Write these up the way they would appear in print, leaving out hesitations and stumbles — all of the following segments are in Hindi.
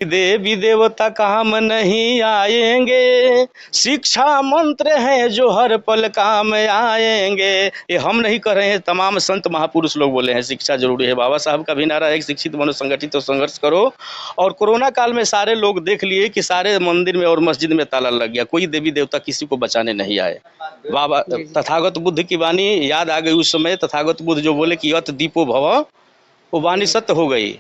देवी देवता काम नहीं आएंगे, शिक्षा मंत्र है जो हर पल काम आएंगे। ये हम नहीं कर रहे हैं, तमाम संत महापुरुष लोग बोले हैं शिक्षा जरूरी है। बाबा साहब का भी नारा है कि शिक्षित बनो, संगठित तो संघर्ष करो। और कोरोना काल में सारे लोग देख लिए कि सारे मंदिर में और मस्जिद में ताला लग गया, कोई देवी देवता किसी को बचाने नहीं आए। बाबा तथागत बुद्ध की वाणी याद आ गई उस समय। तथागत बुद्ध जो बोले कि अत दीपो भव, वो वाणी सत्य हो गई।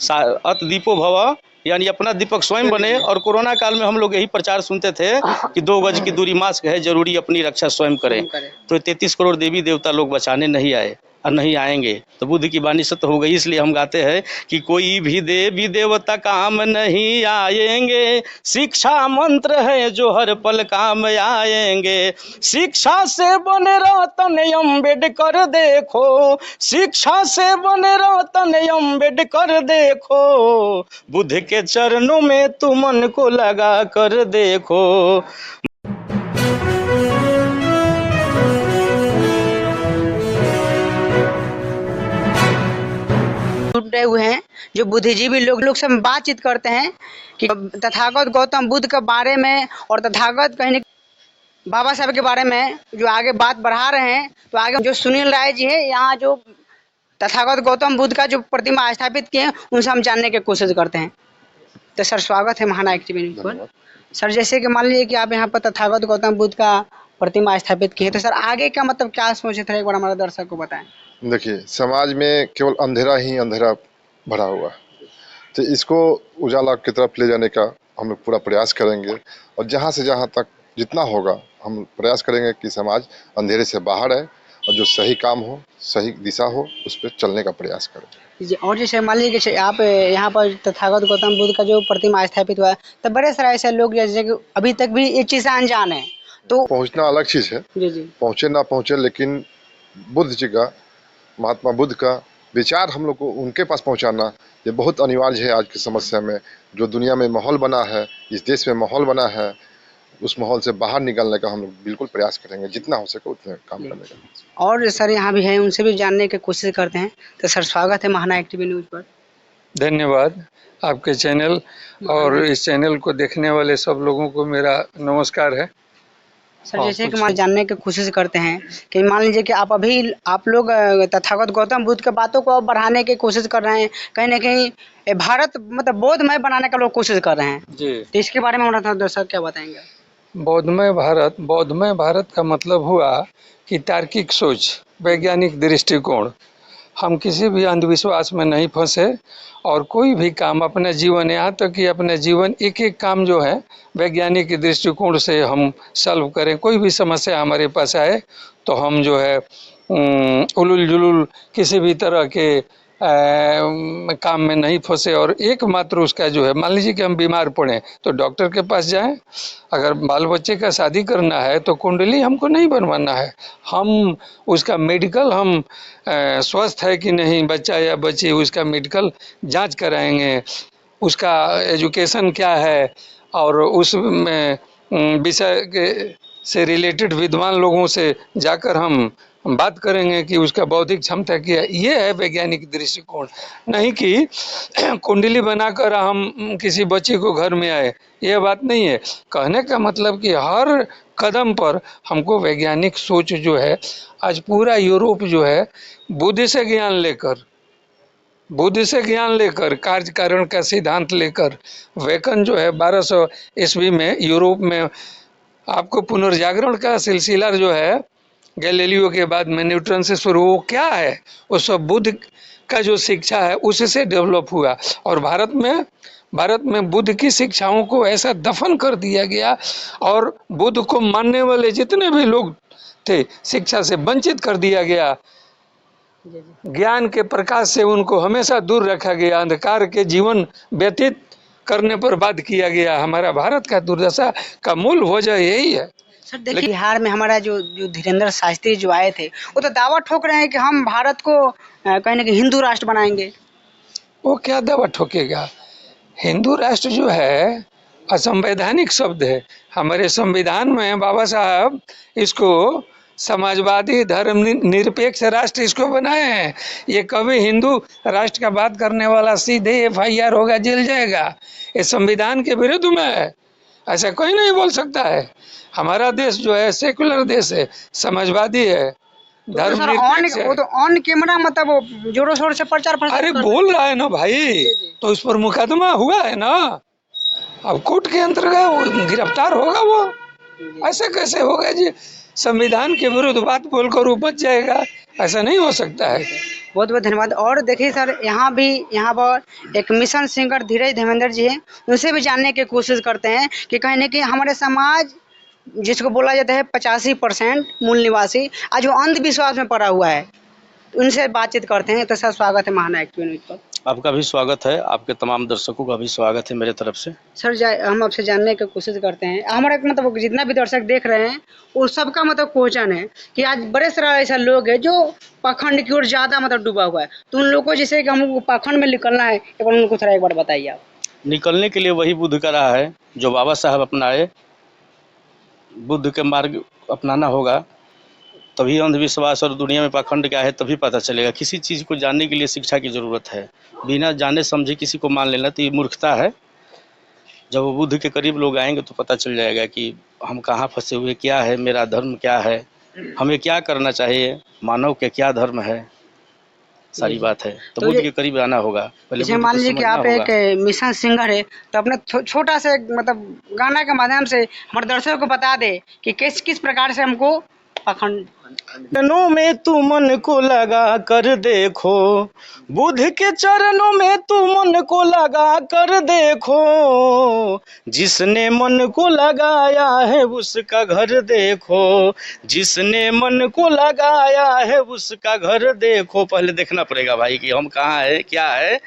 अत दीपो भव यानी अपना दीपक स्वयं बने। और कोरोना काल में हम लोग यही प्रचार सुनते थे कि 2 गज की दूरी, मास्क है जरूरी, अपनी रक्षा स्वयं करें। तो 33 करोड़ देवी देवता लोग बचाने नहीं आए और नहीं आएंगे। तो बुद्ध की वाणी सत्य हो गई। इसलिए हम गाते हैं कि कोई भी देवी देवता काम नहीं आएंगे, शिक्षा मंत्र है जो हर पल काम आएंगे। शिक्षा से बने रतन अम्बेडकर देखो, शिक्षा से बने रतन अम्बेडकर देखो, बुद्ध के चरणों में तू मन को लगा कर देखो। जुटे हुए हैं जो बुद्धिजीवी लोग से बातचीत करते हैं कि तथागत गौतम बुद्ध के बारे में और तथागत कहीं बाबा साहब के बारे में जो आगे बात बढ़ा रहे हैं। तो आगे जो सुनील राय जी है, यहाँ जो तथागत गौतम बुद्ध का जो प्रतिमा स्थापित किए हैं, उनसे हम जानने की कोशिश करते हैं। तो सर, स्वागत है महानायक टीवी न्यूज़ पर। सर, जैसे कि मान लीजिए कि आप यहाँ पर तथागत गौतम बुद्ध का प्रतिमा स्थापित किए, तो सर आगे का मतलब क्या सोचे थे, एक बार हमारे दर्शक को बताएं। देखिए, समाज में केवल अंधेरा ही अंधेरा भरा हुआ, तो इसको उजाला की तरफ ले जाने का हम लोग पूरा प्रयास करेंगे। और जहाँ से जहाँ तक जितना होगा हम प्रयास करेंगे कि समाज अंधेरे से बाहर आए और जो सही काम हो, सही दिशा हो, उस पर चलने का प्रयास करें। जी, और जैसे मान लीजिए कि आप यहाँ पर तथागत गौतम बुद्ध का जो प्रतिमा स्थापित हुआ है, तो बड़े सारे ऐसे लोग जैसे कि अभी तक भी ये चीज़ अनजान है। तो पहुँचना अलग चीज़ है, जी, पहुँचे ना पहुँचे, लेकिन बुद्ध जी का, महात्मा बुद्ध का विचार हम लोग को उनके पास पहुंचाना ये बहुत अनिवार्य है। आज की समस्या में जो दुनिया में माहौल बना है, इस देश में माहौल बना है, उस माहौल से बाहर निकलने का हम लोग बिल्कुल प्रयास करेंगे, जितना हो सके उतने काम करने का। और सर यहाँ भी है, उनसे भी जानने की कोशिश करते हैं। तो सर, स्वागत है महानायक टीवी न्यूज़ पर। धन्यवाद आपके चैनल और इस चैनल को देखने वाले सब लोगों को मेरा नमस्कार है। सर, जैसे कि मान जानने की कोशिश करते हैं कि मान लीजिए कि आप लोग तथागत गौतम बुद्ध के बातों को बढ़ाने की कोशिश कर रहे हैं, कहीं ना कहीं भारत मतलब बौद्धमय बनाने का लोग कोशिश कर रहे हैं जी। तो इसके बारे में हमारा दर्शक क्या बताएंगे। बौद्धमय भारत का मतलब हुआ कि तार्किक सोच, वैज्ञानिक दृष्टिकोण। हम किसी भी अंधविश्वास में नहीं फंसे और कोई भी काम अपने जीवन, यहाँ तक कि अपने जीवन एक एक काम जो है वैज्ञानिक दृष्टिकोण से हम सॉल्व करें। कोई भी समस्या हमारे पास आए तो हम जो है उलूल जुलूल किसी भी तरह के काम में नहीं फंसे। और एकमात्र उसका जो है, मान लीजिए कि हम बीमार पड़े तो डॉक्टर के पास जाएं। अगर बाल बच्चे का शादी करना है तो कुंडली हमको नहीं बनवाना है, हम उसका मेडिकल, हम स्वस्थ है कि नहीं बच्चा या बच्ची, उसका मेडिकल जांच कराएंगे। उसका एजुकेशन क्या है और उसमें विषय के से रिलेटेड विद्वान लोगों से जाकर हम बात करेंगे कि उसका बौद्धिक क्षमता क्या है। ये है वैज्ञानिक दृष्टिकोण, नहीं कि कुंडली बनाकर हम किसी बच्चे को घर में आए, ये बात नहीं है। कहने का मतलब कि हर कदम पर हमको वैज्ञानिक सोच जो है, आज पूरा यूरोप जो है बुद्ध से ज्ञान लेकर कार्य कारण का सिद्धांत लेकर, वेकन जो है 1200 ईस्वी में यूरोप में आपको पुनर्जागरण का सिलसिला जो है गैलीलियो के बाद में न्यूटन से शुरू, वो क्या है, वो सब बुद्ध का जो शिक्षा है उससे डेवलप हुआ। और भारत में बुद्ध की शिक्षाओं को ऐसा दफन कर दिया गया और बुद्ध को मानने वाले जितने भी लोग थे शिक्षा से वंचित कर दिया गया। ज्ञान के प्रकाश से उनको हमेशा दूर रखा गया, अंधकार के जीवन व्यतीत करने पर बाध्य किया गया। हमारा भारत का दुर्दशा का मूल वजह यही है। सर देखिए, बिहार में हमारा जो धीरेन्द्र शास्त्री जो आए थे, वो तो दावा ठोक रहे हैं कि हम भारत को कहीं ना कहीं हिंदू राष्ट्र बनाएंगे। वो क्या दावा ठोकेगा? हिंदू राष्ट्र जो है असंवैधानिक शब्द है। हमारे संविधान में बाबा साहब इसको समाजवादी धर्मनिरपेक्ष राष्ट्र इसको बनाए हैं। ये कभी हिंदू राष्ट्र का बात करने वाला सीधे FIR होगा, जेल जाएगा। ये संविधान के विरुद्ध में है, ऐसा कोई नहीं बोल सकता है। हमारा देश जो है सेकुलर देश है, समाजवादी है, धर्मनिरपेक्ष है। वो तो ऑन कैमरा मतलब वो जोरों शोर से प्रचार अरे बोल रहा है ना भाई, तो उस पर मुकदमा हुआ है ना, अब कोर्ट के अंतर्गत वो गिरफ्तार होगा। वो ऐसा कैसे होगा जी? संविधान के विरुद्ध बात बोलकर वो बच जाएगा, ऐसा नहीं हो सकता है। बहुत बहुत धन्यवाद। और देखिए सर, यहाँ पर एक मिशन सिंगर धीरज धर्मेंद्र जी हैं, उनसे भी जानने की कोशिश करते हैं कि कहीं न कहीं हमारे समाज जिसको बोला जाता है 85% मूल निवासी आज वो अंधविश्वास में पड़ा हुआ है, उनसे बातचीत करते हैं। तो सर स्वागत है महानायक न्यूज पर। आपका भी स्वागत है, आपके तमाम दर्शकों का भी स्वागत है मेरे तरफ से। सर हम आपसे जानने की कोशिश करते हैं, हमारे मतलब जितना भी दर्शक देख रहे हैं वो सबका मतलब क्वेश्चन है कि आज बड़े सारा ऐसा लोग है जो पाखंड की ओर ज़्यादा मतलब डूबा हुआ है, तो उन लोगों को जैसे कि हमको पाखंड में निकलना है, एक बार उनको थोड़ा एक बार बताइए आप। निकलने के लिए वही बुद्ध का राह है जो बाबा साहब अपनाए। बुद्ध के मार्ग अपनाना होगा, तभी अंधविश्वास और दुनिया में पाखंड क्या है तभी पता चलेगा। किसी चीज़ को जानने के लिए शिक्षा की ज़रूरत है, बिना जाने समझे किसी को मान लेना तो ये मूर्खता है। जब वो बुद्ध के करीब लोग आएंगे तो पता चल जाएगा कि हम कहाँ फंसे हुए, क्या है मेरा धर्म, क्या है हमें क्या करना चाहिए, मानव के क्या धर्म है, सारी बात है। तो बुद्ध के करीब आना होगा। जैसे मान लीजिए कि आप एक मिशन सिंगर है, तो अपने छोटा सा मतलब गाना के माध्यम से हमारे दर्शकों को बता दे कि किस किस प्रकार से हमको पाखंड चरणों में तू मन को लगा कर देखो, बुद्ध के चरणों में तू मन को लगा कर देखो, जिसने मन को लगाया है उसका घर देखो, जिसने मन को लगाया है उसका घर देखो। पहले देखना पड़ेगा भाई कि हम कहाँ है, क्या है।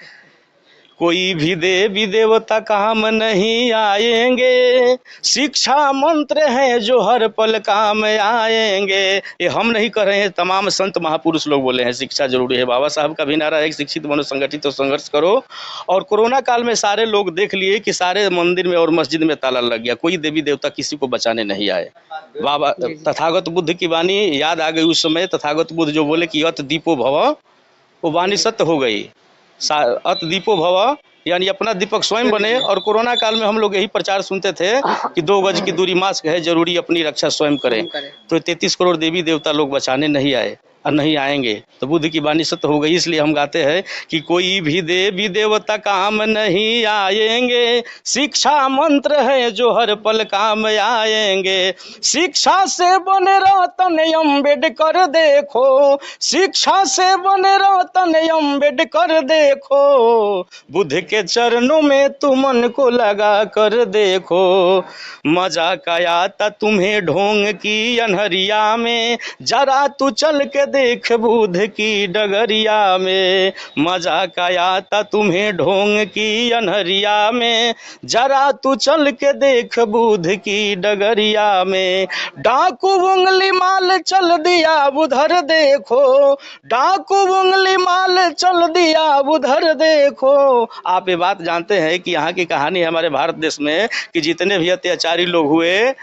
कोई भी देवी देवता काम नहीं आएंगे, शिक्षा मंत्र है जो हर पल काम आएंगे। ये हम नहीं कर रहे हैं, तमाम संत महापुरुष लोग बोले हैं शिक्षा जरूरी है। बाबा साहब का भी नारा है शिक्षित बनो, संगठित संघर्ष करो। और कोरोना काल में सारे लोग देख लिए कि सारे मंदिर में और मस्जिद में ताला लग गया, कोई देवी देवता किसी को बचाने नहीं आए। बाबा तथागत बुद्ध की वाणी याद आ गई उस समय। तथागत बुद्ध जो बोले कि अत दीपो भव, वो वाणी सत्य हो गई। अत दीपो भव यानी अपना दीपक स्वयं बने। और कोरोना काल में हम लोग यही प्रचार सुनते थे कि 2 गज की दूरी, मास्क है जरूरी, अपनी रक्षा स्वयं करें। तो 33 करोड़ देवी देवता लोग बचाने नहीं आए और नहीं आएंगे, तो बुद्ध की वाणी सत्य हो गई। इसलिए हम गाते हैं कि कोई भी देवी देवता काम नहीं आएंगे, शिक्षा मंत्र है जो हर पल काम आएंगे। शिक्षा से बने रतन अम्बेडकर देखो, शिक्षा से बने रतन अम्बेडकर देखो, बुद्ध के चरणों में तू मन को लगा कर देखो। मजाक आता तुम्हें ढोंग की अनहरिया में, जरा तू चल के देख बुद्ध की डगरिया में। मजाक आता तुम्हें ढोंग की अनहरिया में, जरा तू चल के देख बुद्ध की डगरिया में। डाकू उंगली माल चल दिया उधर देखो, डाकू उंगली माल चल दिया उधर देखो। आप ये बात जानते हैं कि यहाँ की कहानी है हमारे भारत देश में कि जितने भी अत्याचारी लोग हुए,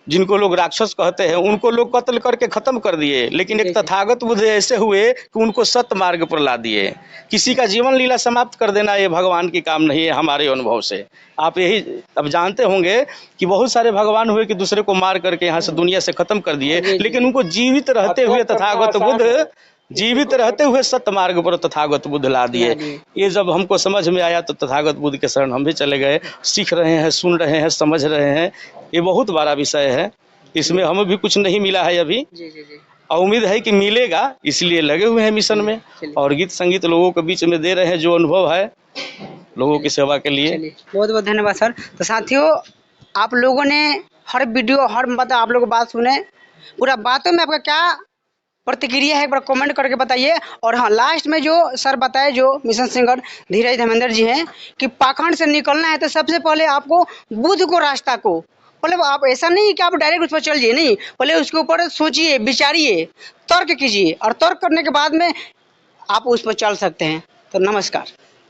जिनको लोग राक्षस कहते हैं, उनको लोग कत्ल करके खत्म कर दिए। लेकिन एक तथागत बुद्ध ऐसे हुए कि उनको सत्य मार्ग पर ला दिए। किसी का जीवन लीला समाप्त कर देना ये भगवान की काम नहीं है हमारे अनुभव से। आप यही अब जानते होंगे कि बहुत सारे भगवान हुए कि दूसरे को मार करके यहाँ से दुनिया से खत्म कर दिए, लेकिन उनको जीवित रहते हुए तथागत बुद्ध, जीवित रहते हुए सत्य मार्ग पर तथागत बुद्ध ला दिए। ये जब हमको समझ में आया तो तथागत बुद्ध के शरण हम भी चले गए। सीख रहे हैं, सुन रहे हैं, समझ रहे हैं। ये बहुत बड़ा विषय है, इसमें हमें भी कुछ नहीं मिला है अभी, और उम्मीद है कि मिलेगा, इसलिए लगे हुए हैं मिशन में। और गीत संगीत लोगों के बीच में दे रहे हैं जो अनुभव है लोगों की सेवा के लिए। बहुत बहुत धन्यवाद सर। तो साथियों, आप लोगों ने हर वीडियो, हर मतलब आप लोग बात सुने, पूरा बातों में आपका क्या प्रतिक्रिया है एक बार कमेंट करके बताइए। और हाँ, लास्ट में जो सर बताए, जो मिशन सिंगर धीरज धर्मेंद्र जी हैं, कि पाखंड से निकलना है तो सबसे पहले आपको बुद्ध को रास्ता को, मतलब आप ऐसा नहीं कि आप डायरेक्ट उस पर चल जाइए, नहीं, पहले उसके ऊपर सोचिए, विचारिए, तर्क कीजिए, और तर्क करने के बाद में आप उस पर चल सकते हैं। तो नमस्कार।